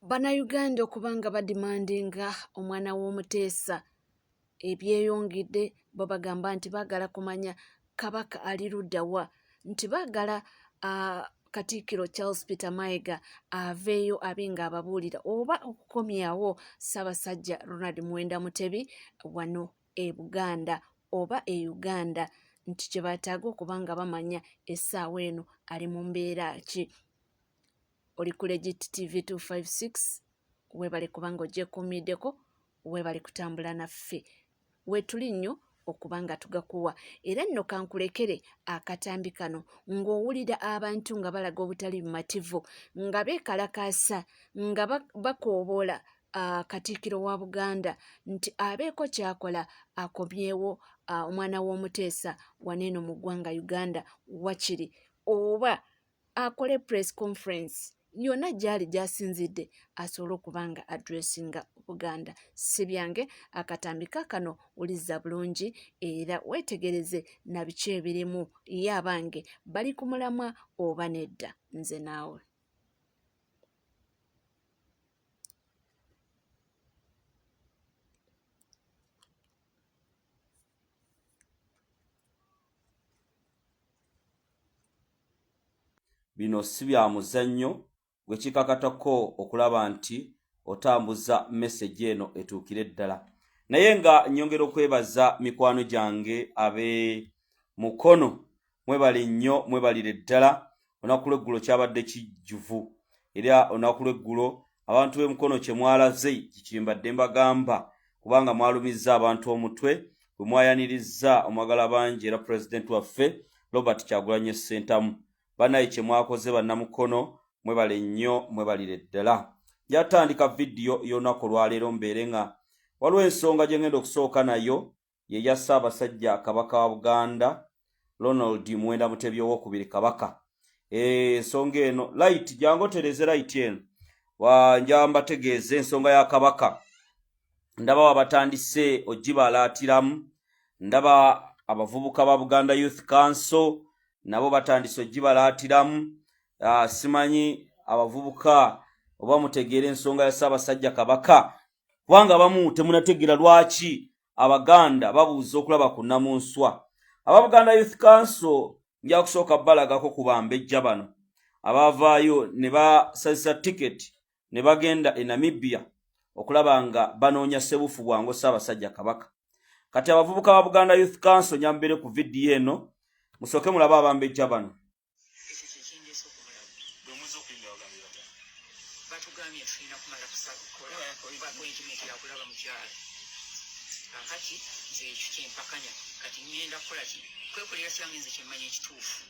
Bannayuganda okubanga badimandinga omwana w'omuteesa ebyeyongedde bo bagamba nti baagala kumanya Kabaka ali ludda wa, nti baagala Katikkiro Charles Peter Mayiga aveeyo abe ng'ababuulira oba okukomyawo Ssaabasajja Ronald Muwenda Mutebi wano e Buganda oba e Uganda, nti kye baataaga okubanga bamanya essaawa eno ali mu mbeera ki. Oli ku Legit TV 256 weebale kubanga ogyekuumiddeko, weebale kutambula naffe weetuli nnyo okubanga tugakuwa. Era nno kankulekere akatambi kano ng'owulira abantu nga balaga obutali bumativu nga beekalakaasa nga bakooboola Katikkiro wa Buganda nti abeeko kyakola akomyewo omwana w'omuteesa waneeno mu ggwanga Uganda wakiri, oba akole press conference yonna gyali gyasinzidde asobole okubanga addressinga Buganda. Si byange akatambi kaakano ulizza bulungi era weetegereze na biki ebirimu ye abange bali ku mulamwa oba nedda. Nze naawe. Bino si bya muzannyo gwe kikakatako okulaba nti otambuza message eno etuukire ddala. Naye nga nnyongera okwebaza mikwano gyange abe mukono, mwebale nnyo, mwebalire ddala. Olunaku lw'eggulo kyabadde kijjuvu era olunaku lw'eggulo abantu b'emukono kye mwalaze kikimbadde mbagamba kubanga mwalumizza abantu omutwe bwe mwayanirizza omwagala bangi era pulezidenti waffe Robert Kyagulanyi Ssentamu. Bannaye kye mwakoze bannamukono mwebale nnyo, mwebalire ddala. Yatandika vidiyo y'olunaku olwaleero mbeere nga waliwo ensonga gye ngenda okusooka nayo ye ya Ssaabasajja Kabaka wa Buganda Ronald Muwenda Mutebi owookubiri Kabaka. Ensonga eno light jangu otereze light eno njaba mbategeeze ensonga ya Kabaka. Ndaba wabatandise ogibalaatiramu, ndaba abavubuka ba Buganda Youth Council nabo batandise ogibalaatiramu. Simanyi abavubuka oba mutegeera ensonga ya Ssaabasajja Kabaka kubanga abamu temunategeera lwaki Abaganda babuuza okulaba ku Nnamunswa. Aba Buganda Youth Council nja kusooka balagako ku bambejja bano abavaayo ne basazisa tiketi ne bagenda e Namibia okulaba nga banoonya ssebufu bwangu Ssaabasajja Kabaka. Kati abavubuka ba Buganda Youth Council nyambere ku vidiyo eno musooke mulaba abambejja bano. Kakati nze kimpakanya kati ngenda kukola ki kwekolera kirange nze kyemmanya ekituufu.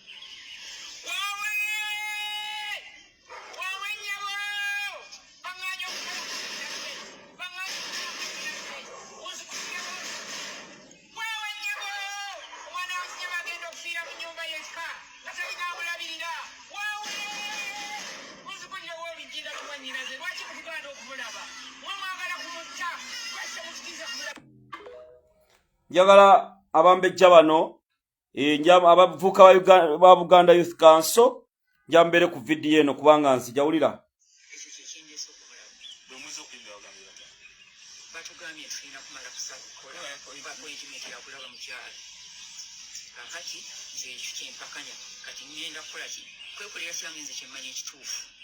Njagala abambejja bano abavubuka ba Buganda Youth Council njambere ku vidiyo eno kubanga nzijawulira. Kakati nze kimpakanya kati ngenda kukola ki kwekolera kirange nze kyemmanya ekituufu.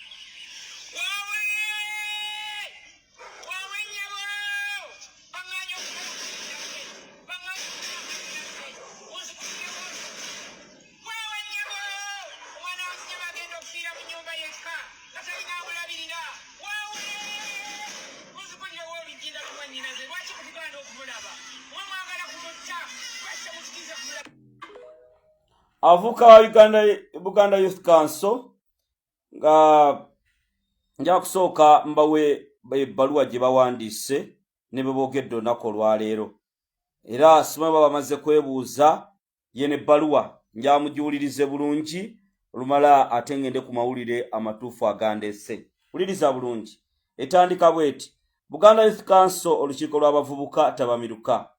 Avuka wa Buganda Youth Council nga nja kusooka mbawe ebbaluwa gye bawandiise ne bwe boogedde olunaku olwaleero. Era simanyi baba bamaze kwebuuza yene ebbaluwa nja mugiwulirize bulungi olumala ate ngende ku mawulire amatuufu agandeese. Wuliriza bulungi. Etandika bweti: Buganda Youth Council olukiiko lw'abavubuka tabamiruka.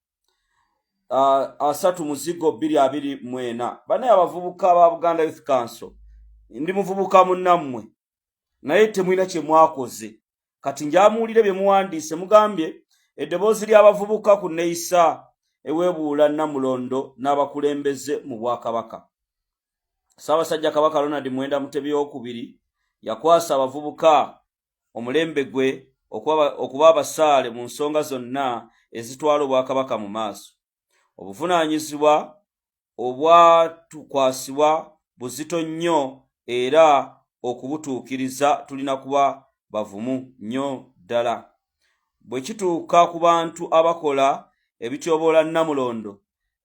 3 muzigo 224. Bane abavubuka ba Buganda Youth Council ndi muvubuka munnammwe naye temwina kye mwakoze kati njamuwulire bye muwandiise mugambye eddoboozi ly'abavubuka ku nneeyisa eweebuula Namulondo n'abakulembeze mu Bwakabaka. Ssaabasajja Kabaka Ronald Muwenda Mutebi II yakwasa abavubuka omulembe gwe okuba abasaale mu nsonga zonna ezitwala Obwakabaka mu maaso. Obuvunaanyizibwa obwatukwasibwa buzito nnyo era okubutuukiriza tulina kuba bavumu nnyo ddala. Bwe kituuka ku bantu abakola ebityoboola Namulondo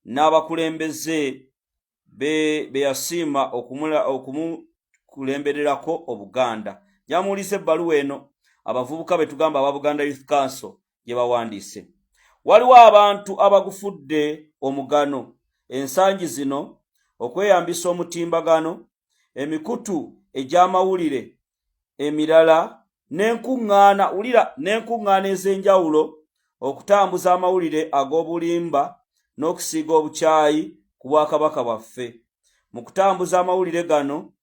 n'abakulembeze be yasiima okumukulembererako Obuganda. Njamuwuliza ebbaluwa eno abavubuka be tugamba aba Buganda Youth Council gye bawandiise. Waliwo abantu abagufudde omugano ensangi zino okweyambisa omutimbagano, emikutu egy'amawulire emirala n'enkuŋŋaana ez'enjawulo okutambuza amawulire ag'obulimba n'okusiiga obukyayi ku Bwakabaka bwaffe. Mu kutambuza amawulire gano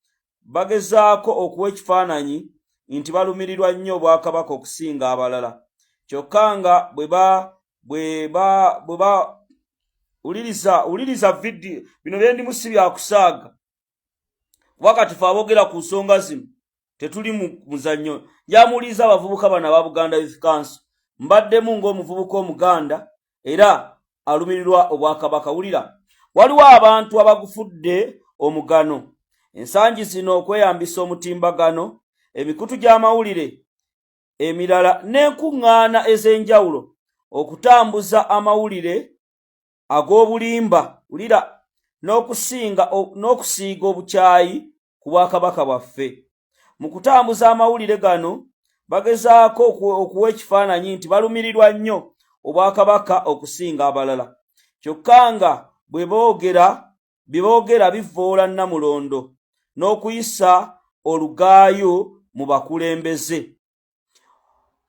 bagezaako okuwa ekifaananyi nti balumirirwa nnyo Obwakabaka okusinga abalala. Kyokka nga bwe ba uliriza vidiyo bino byendimu si byakusaaga. Wakati fe aboogera ku nsonga zino tetuli mu muzannyo. Njamuwuliriza abavubuka bano aba Buganda Youth Council. Mbaddemu ng'omuvubuka Omuganda era alumirirwa Obwakabaka. Wulira, waliwo abantu abagufudde omugano ensangi zino okweyambisa omutimbagano, emikutu gy'amawulire emirala n'enkuŋŋaana ez'enjawulo okutambuza amawulire ag'obulimba, wulira, n'okusiiga obukyayi ku Bwakabaka bwaffe. Mu kutambuza amawulire gano bagezaako okuwa ekifaananyi nti balumirirwa nnyo Obwakabaka okusinga abalala. Kyokka nga bye boogera bivvoola Namulondo n'okuyisa olugaayo mu bakulembeze.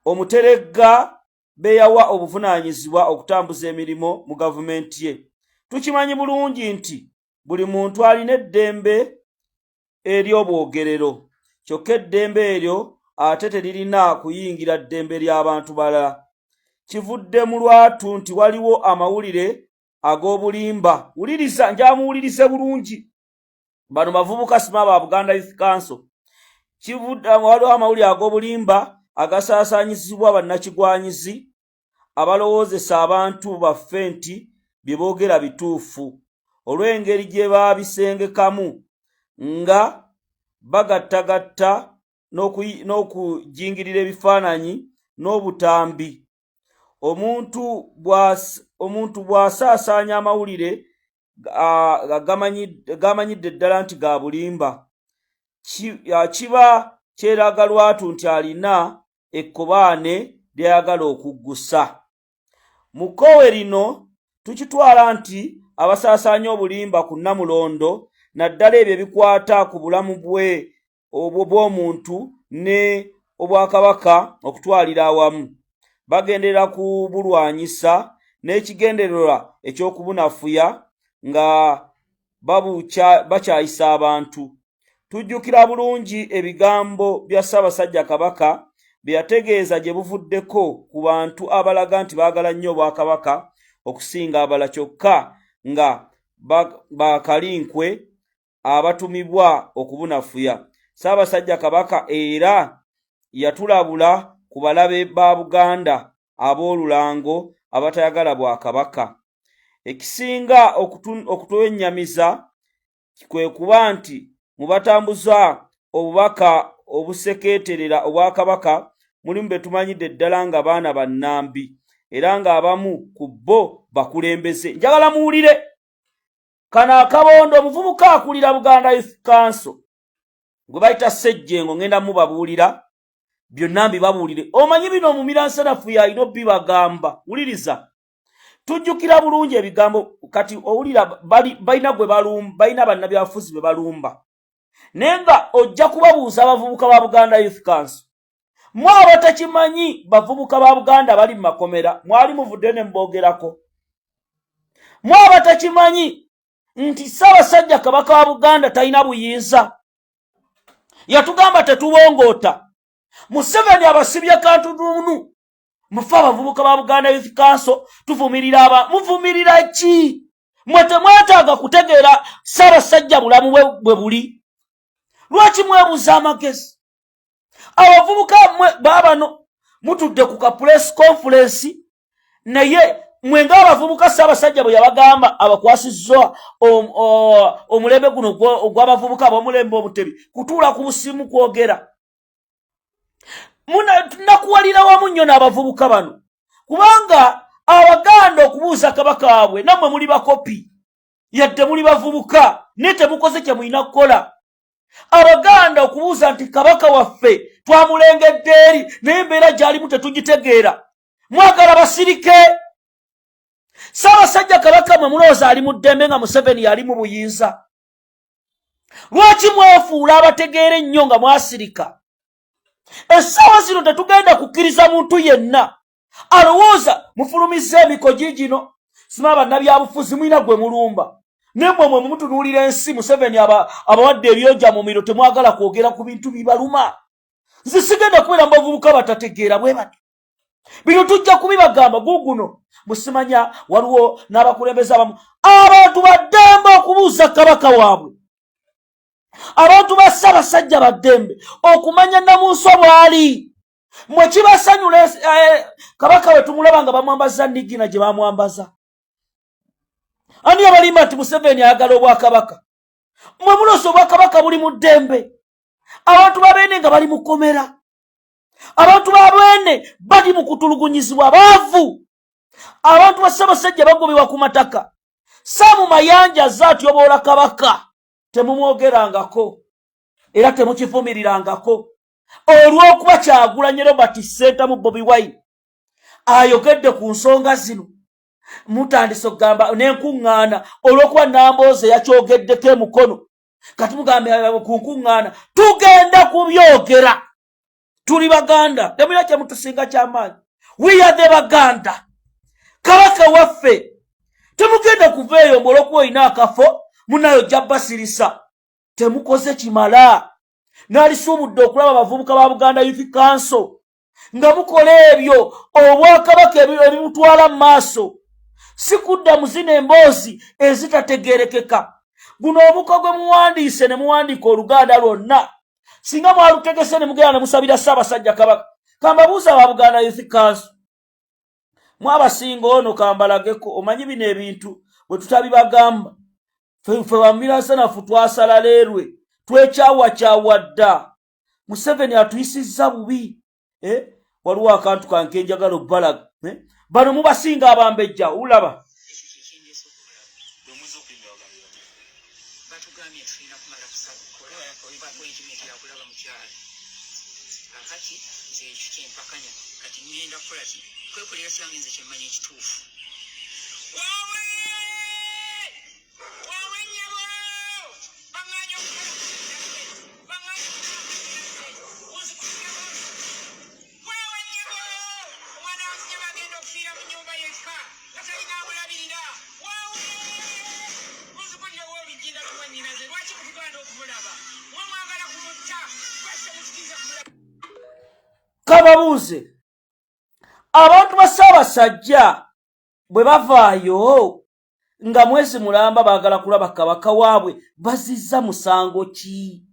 Omuteregga be yawa obuvunaanyizibwa okutambuza emirimu mu gavumenti ye. Tukimanyi bulungi nti buli muntu alina eddembe ery'obwogerero, kyokka eddembe eryo ate teririna kuyingira ddembe ly'abantu balala. Kivudde mu lwatu nti waliwo amawulire ag'obulimba. Wuliriza, njamuwulirize bulungi. Bano bavubuka sima ba Buganda Youth Council. Waliwo amawulire ag'obulimba agasaasaanyizibwa bannakigwanyizi abalowoozesa abantu baffe nti bye boogera bituufu olw'engeri gye baabisengekamu nga bagattagatta n'okujingirira ebifaananyi n'obutambi. Omuntu bw'asaasaanya amawulire gamanyidde ddala nti ga bulimba, kiba kyeraga lwatu nti alina ekkobaane ly'ayagala okuggusa. Mu kkowe lino tukitwala nti abasaasaanya obulimba ku Namulondo naddala ebyo ebikwata ku bulamu bw'omuntu ne Obwakabaka okutwalira awamu, bagendera ku bulwanyisa n'ekigendererwa eky'okubunafuya nga bakyayisa abantu. Tujjukira bulungi ebigambo bya Ssaabasajja Kabaka bye yategeeza gye buvuddeko ku bantu abalaga nti baagala nnyo Obwakabaka okusinga abalala, kyokka nga bakalinkwe abatumibwa okubunafuya. Ssaabasajja Kabaka era yatulabula ku balabe ba Buganda ab'olulango abatayagala Bwakabaka. Ekisinga okutwennyamiza kwe kuba nti mu batambuza obubaka obusekeeterera Obwakabaka mulimu be tumanyidde ddala nga baana bannambi era ng'abamu ku bo bakulembeze. Njagala muwulire kano akabondo omuvubuka akulira Buganda Youth Council gwe bayita Ssejjengo, ngenda mubabuulira byonna mbibabuulire. Omanyi bino omumira nsanafu yalina bibagamba. Wuliriza, tujjukira bulungi ebigambo. Kati owulira balina gwe balumba, balina bannabyabufuzi be balumba, naye nga ojja kubabuuza abavubuka ba Buganda Youth Council, mwe abatakimanyi bavubuka ba Buganda bali mu makomera, mwali muvudde ne mboogerako. Mwe abatakimanyi nti Ssaabasajja Kabaka wa Buganda talina buyinza, yatugamba tetubongoota. Museveni abasibye kantudunu mufa abavubuka ba Buganda Youth Council tuvumirira muvumirira ki mwe temwetaaga kutegeera Ssaabasajja bulamu bwe buli lwaki mwebuuza amagezi abavubuka baabano mutudde ku ka press conference naye mwe ng'abavubuka Ssaabasajja bwe yabagamba abakwasizza omulembe guno ogw'abavubuka ab'omulembe omutebi kutuula ku busimu kwogera nakuwalira wamu nnyo n'abavubuka bano kubanga abaganda okubuuza kabaka waabwe nammwe muli bakopi yadde muli bavubuka naye temukoze kye mulina kukola abaganda okubuuza nti kabaka waffe twamulengedde eri naye embeera gy'alimu tetugitegeera mwagala basirike Ssaabasajja kabaka mwe mulowooza ali mu ddembe nga Museveni yali mu buyinza lwaki mwefuula abategeera ennyo nga mwasirika essaawa zino tetugenda kukkiriza muntu yenna alowooza mufulumiza emikogi gino sima bannabyabufuzi mwina gwe mulumba nemmwe mwe mutunuulira ensi Museveni abawadde ebyonja mu miro temwagala kwogera ku bintu bibaluma nze sigenda kubeera mu bavubuka batategeera bwe bati bino tujja kubibagamba guguno musimanya waliwo n'abakulembeze abamu abantu baddembe okubuuza kabaka waabwe abantu ba Ssaabasajja baddembe okumanya Namunswa bw'ali mwe kibasanyula kabaka we tumulaba nga bamwambaza nigina gye bamwambaza ani abalimba nti Museveni ayagala obwakabaka mwe muloosa obwakabaka buli mu ddembe abantu babeene nga bali mu kkomera abantu babeene bali mu kutulugunyizibwa baavu abantu ba Ssaabasajja bagobebwa ku mataka Saamu Mayanja azatyoboola kabaka temumwogerangako era temukivumirirangako olw'okuba Kyagulanyi Robert Ssentamu Bobi Wine ayogedde ku nsonga zino mutandise okugamba n'enkuŋŋaana olw'okuba Nambooze yakyogeddeko emukono kati mugambe ku nkuŋŋaana tugenda kubyogera tuli Baganda temulina kye mutusinga ky'amaanyi we are the Baganda kabaka waffe temugenda kuveeyo olw'okuba olina akafo munayo jabbasirisa temukoze kimala nalisuubudde okulaba abavubuka ba Buganda Youth Council nga mukola ebyo obwakabaka ebimutwala mu maaso si kudda muzina emboozi ezitategeerekeka guno omuko gwe muwandiise ne muwandiika Oluganda lwonna singa mwalutegese ne mugenda ne musabira Ssaabasajja kabaka kambabuuza ba Buganda Youth Council mwabasinga ono kambalageko omanyi bino ebintu bwe tutabibagamba ffe bamirazanafu twasala leerwe twekyawakyawa dda Museveni atuyisizza bubi waliwo akantu kanke njagala obbalaga bano mubasinga abambejja ulaba batugambye tulina kumala kusakolaekimekera kulaba mukyala kakati nze ekyo kyempakanya kati ngenda kukola ki kwekolera kirange nze kyemmanyi ekituufu kababuuze abantu ba Ssaabasajja bwe bavaayo nga mwezi mulamba baagala kulaba kabaka waabwe bazizza musango ki